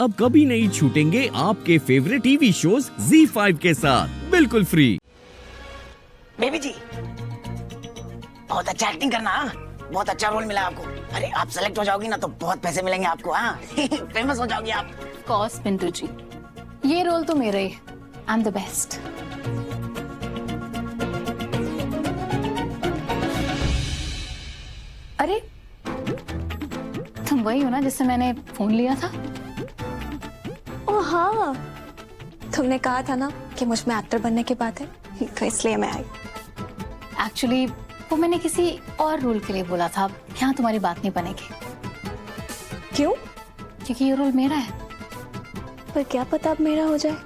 अब कभी नहीं छूटेंगे आपके फेवरेट टीवी शोज ZEE5 के साथ बिल्कुल फ्री। बेबी जी बहुत अच्छा एक्टिंग करना, हाँ? बहुत अच्छा रोल मिला आपको। अरे आप सेलेक्ट हो जाओगी ना तो बहुत पैसे मिलेंगे आपको, हाँ? फेमस हो जाओगी आप। कॉस पिंटू जी, ये रोल तो मेरा ही। I am the best. अरे तुम वही हो ना जिससे मैंने फोन लिया था? ओह हाँ, तुमने कहा था ना कि मुझ में एक्टर बनने की बात है, तो इसलिए मैं आई। एक्चुअली वो मैंने किसी और रोल के लिए बोला था। यहाँ तुम्हारी बात नहीं बनेगी। क्यों? क्योंकि ये रोल मेरा है। पर क्या पता अब मेरा हो जाए।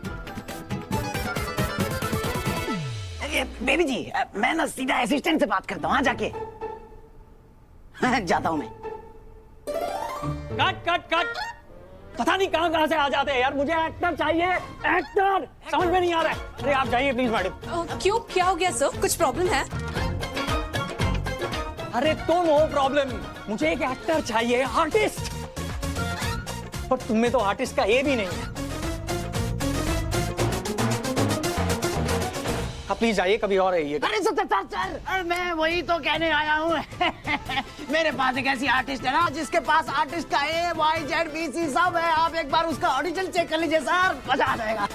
बेबी जी मैं ना सीधा असिस्टेंट से बात करता हूँ, हाँ जाके जाता हूँ मैं। कट कट कट, पता नहीं कहां से आ जाते हैं यार। मुझे एक्टर चाहिए, एक्टर समझ में नहीं आ रहा है। अरे आप जाइए प्लीज मैडम। क्यों, क्या हो गया सर? कुछ प्रॉब्लम है? अरे तो नो प्रॉब्लम, मुझे एक एक्टर चाहिए, आर्टिस्ट। पर तुम में तो आर्टिस्ट का ए भी नहीं है। आप प्लीज जाइए, कभी और आइए। अरे सर मैं वही तो कहने आया हूँ। मेरे पास एक ऐसी आर्टिस्ट है ना जिसके पास आर्टिस्ट का AYZBC सब है। आप एक बार उसका ऑडिशन चेक कर लीजिए सर, मजा आ जाएगा।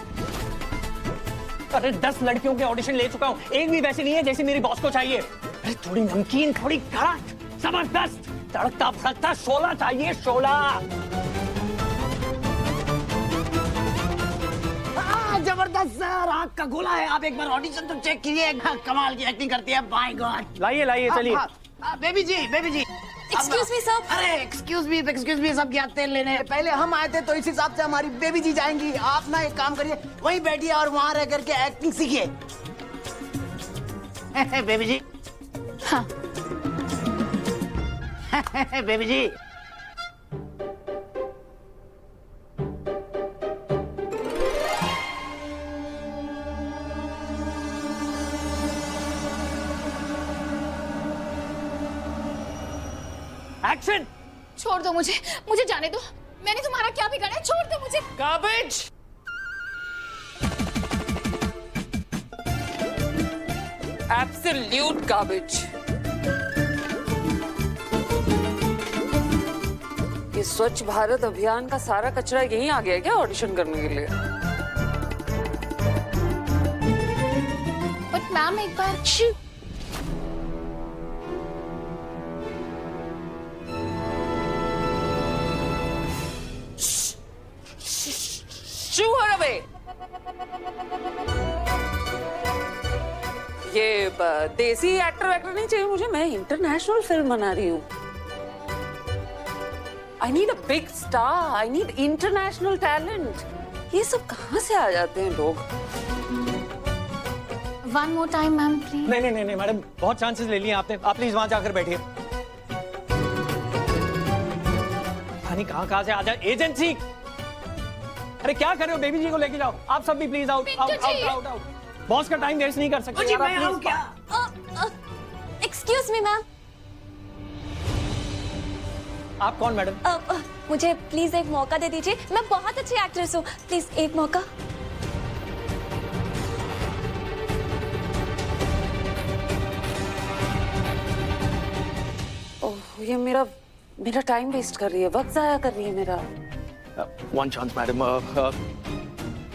अरे 10 लड़कियों के ऑडिशन ले चुका हूँ, एक भी वैसी नहीं है जैसी मेरी बॉस को चाहिए। अरे थोड़ी नमकीन, थोड़ी कड़क, जबरदस्त, तड़कता भड़कता शोला चाहिए, शोला। जबरदस्त सर, आग का गोला है। आप एक बार ऑडिशन तो चेक कीजिए। कमाल की एक्टिंग करती है, बाय गॉड। लाइए लाइए, चलिए। बेबी जी एक्सक्यूज मी सर। अरे एक्सक्यूज मी सब क्या तेल लेने? पहले हम आए थे तो इस हिसाब से हमारी बेबी जी जाएंगी। आप ना एक काम करिए, वहीं बैठिए और वहां रह करके एक्टिंग सीखिए। बेबी जी। हाँ। बेबी जी एक्शन। छोड़ दो मुझे, मुझे जाने दो। मैंने तुम्हारा क्या बिगाड़ा है? छोड़ दो मुझे। गार्बेज। Absolute garbage. ये स्वच्छ भारत अभियान का सारा कचरा यहीं आ गया क्या ऑडिशन करने के लिए? बट मैम एक बार। Shoo her away! ये देसी एक्टर वैक्टर नहीं चाहिए मुझे, मैं इंटरनेशनल फिल्म बना रही हूँ। I need a big star, I need international talent. ये सब कहाँ से आ जाते हैं लोग? One more time ma'am please. नहीं मैडम, बहुत चांसेस ले लिए आपने। आप प्लीज वहां जाकर बैठिए। कहाँ से आ जाए एजेंसी। अरे क्या कर रहे हो? बेबी जी को लेके जाओ। आप सब भी प्लीज आउट आउट। बॉस का टाइम वेस्ट नहीं कर सकते। जी मैं आऊं क्या? Excuse me ma'am. आप कौन मैडम? मुझे प्लीज एक मौका दे दीजिए। मैं बहुत अच्छी एक्ट्रेस हूँ, प्लीज एक मौका। ओह, ये मेरा टाइम वेस्ट कर रही है, वक्त जाया कर रही है मेरा। One chance madam.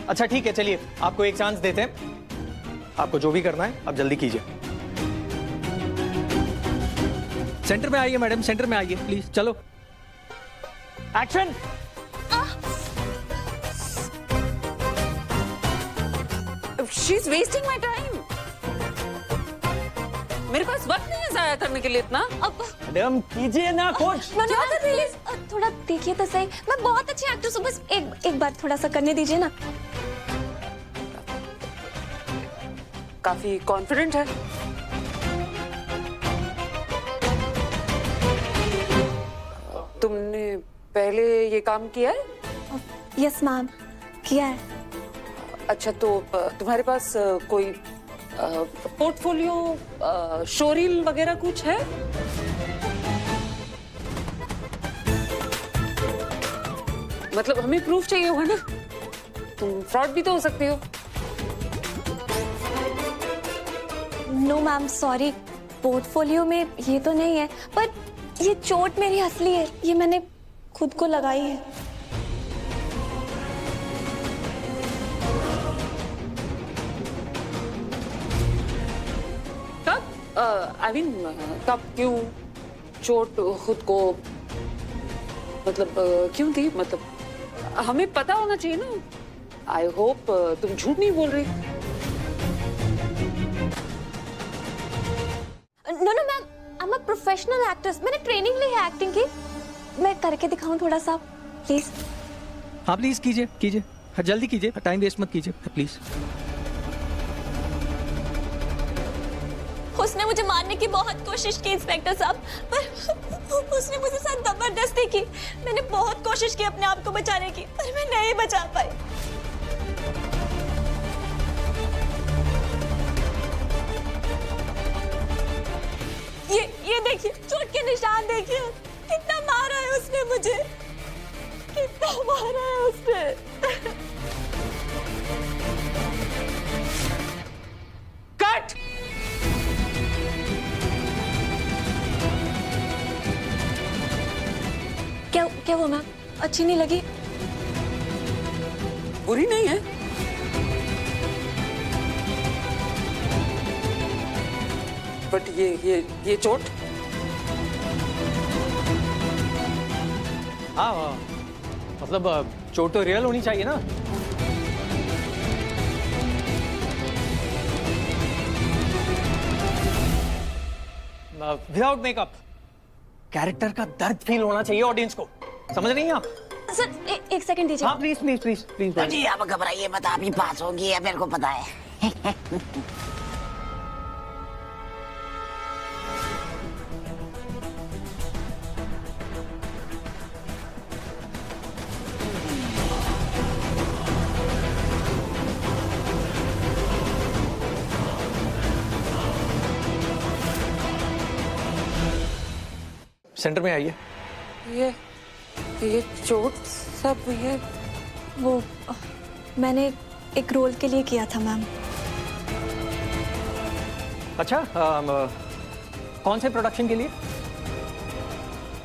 अच्छा ठीक है, चलिए आपको एक चांस देते हैं। आपको जो भी करना है आप जल्दी कीजिए। सेंटर में आइए मैडम, सेंटर में आइए प्लीज। चलो action. She is wasting my time. मेरे पास वक्त नहीं है जाया करने के लिए इतना। अब मैडम कीजिए ना कुछ। क्या कर रही है? थोड़ा देखिए तो सही, मैं बहुत अच्छी एक्ट्रेस हूँ। बस एक बार थोड़ा सा करने दीजिए ना। काफी कॉन्फिडेंट है। तुमने पहले ये काम किया है? यस मैम, किया है। अच्छा तो तुम्हारे पास कोई पोर्टफोलियो, शोरील वगैरह कुछ है? मतलब हमें प्रूफ चाहिए होगा ना, तुम फ्रॉड भी तो हो सकती हो। नो मैम सॉरी, पोर्टफोलियो में ये तो नहीं है, पर ये चोट मेरी असली है, ये मैंने खुद को लगाई है। कब? आई मीन कब, क्यों, चोट खुद को, मतलब क्यों थी, मतलब हमें पता होना चाहिए ना। आई होप तुम झूठ नहीं बोल रही। No no ma'am, I am a professional actress, मैंने ट्रेनिंग ली है एक्टिंग की। मैं करके दिखाऊं थोड़ा सा प्लीज? हाँ प्लीज कीजिए कीजिए, हाँ, जल्दी कीजिए, टाइम वेस्ट मत कीजिए प्लीज। उसने मुझे मारने की बहुत कोशिश की इंस्पेक्टर साहब, पर उसने मुझे साथ जबरदस्ती की। मैंने बहुत कोशिश की अपने आप को बचाने की, पर मैं नहीं बचा पाई। ये देखिए, चोट के निशान देखिए, कितना मारा है उसने मुझे, कितना मारा है उसने। कट। क्या हुआ मैम, अच्छी नहीं लगी? बुरी नहीं है, बट ये चोट। हाँ, मतलब चोट तो रियल होनी चाहिए ना। विदाउट मेकअप कैरेक्टर का दर्द फील होना चाहिए ऑडियंस को, समझ रही हैं आप? सर एक सेकंड दीजिए। हाँ प्लीज प्लीज प्लीज प्लीज। तो जी आप घबराइए मत, आप ही पास होगी, ये मेरे को पता है। सेंटर में आइए। ये चोट सब ये वो मैंने एक रोल के लिए किया था मैम। अच्छा, कौन से प्रोडक्शन के लिए?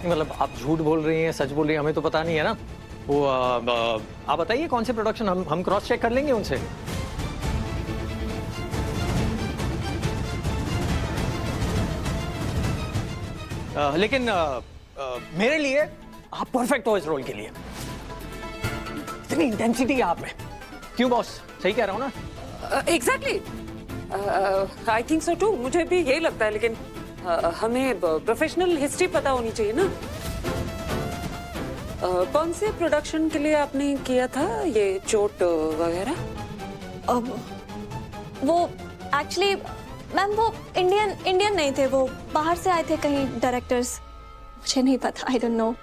मतलब आप झूठ बोल रही हैं, सच बोल रही हैं, हमें तो पता नहीं है ना। वो आप बताइए कौन से प्रोडक्शन, हम क्रॉस चेक कर लेंगे उनसे। लेकिन मेरे लिए आप परफेक्ट हो इस रोल के लिए। इतनी इंटेंसिटी है आप में। क्यों बॉस, सही कह रहा हूँ ना? Exactly, I think so too, मुझे भी यही लगता है, लेकिन हमें प्रोफेशनल हिस्ट्री पता होनी चाहिए ना। कौन से प्रोडक्शन के लिए आपने किया था ये चोट वगैरह? वो एक्चुअली मैम वो इंडियन नहीं थे, वो बाहर से आए थे कहीं डायरेक्टर्स, मुझे नहीं पता, I don't know.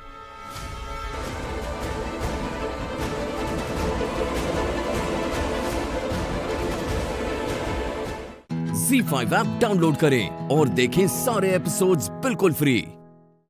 Z5 app download करें और देखें सारे एपिसोड्स बिल्कुल फ्री।